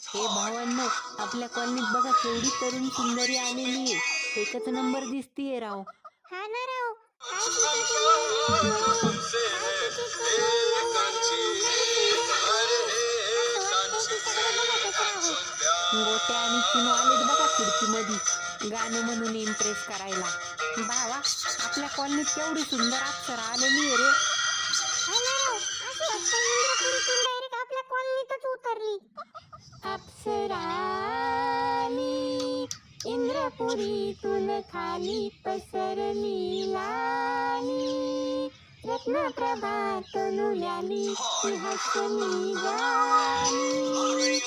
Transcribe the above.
हे भावांनो, आपल्या कॉलनीत बघा केवढी तरुण सुंदरी आलेली आहे. एकच नंबर दिसतीये राव. हा ना राव. काय तिचे ते मौल्य डोळे, काय तिचे कोमल गाल, एवढी सुंदर आहे. असं वाटतंय तिच्याकडे बघतच राहावं. गोट्या आणि चिनू आलेत बघा खिडकीमध्ये गाणं म्हणून इम्प्रेस करायला. भावा, आपल्या कॉलनीत केवढी सुंदर अप्सरा आलेली आहे रे. हा ना राव. असं वाटतं इंद्रपुरीतून डायरेक्ट आपल्या कॉलनीतच उतरली. अप्सरा आली, इंद्रपुरीतून खाली पसरली लाली, रत्नप्रभात नुल्याली, ती हसली गाली.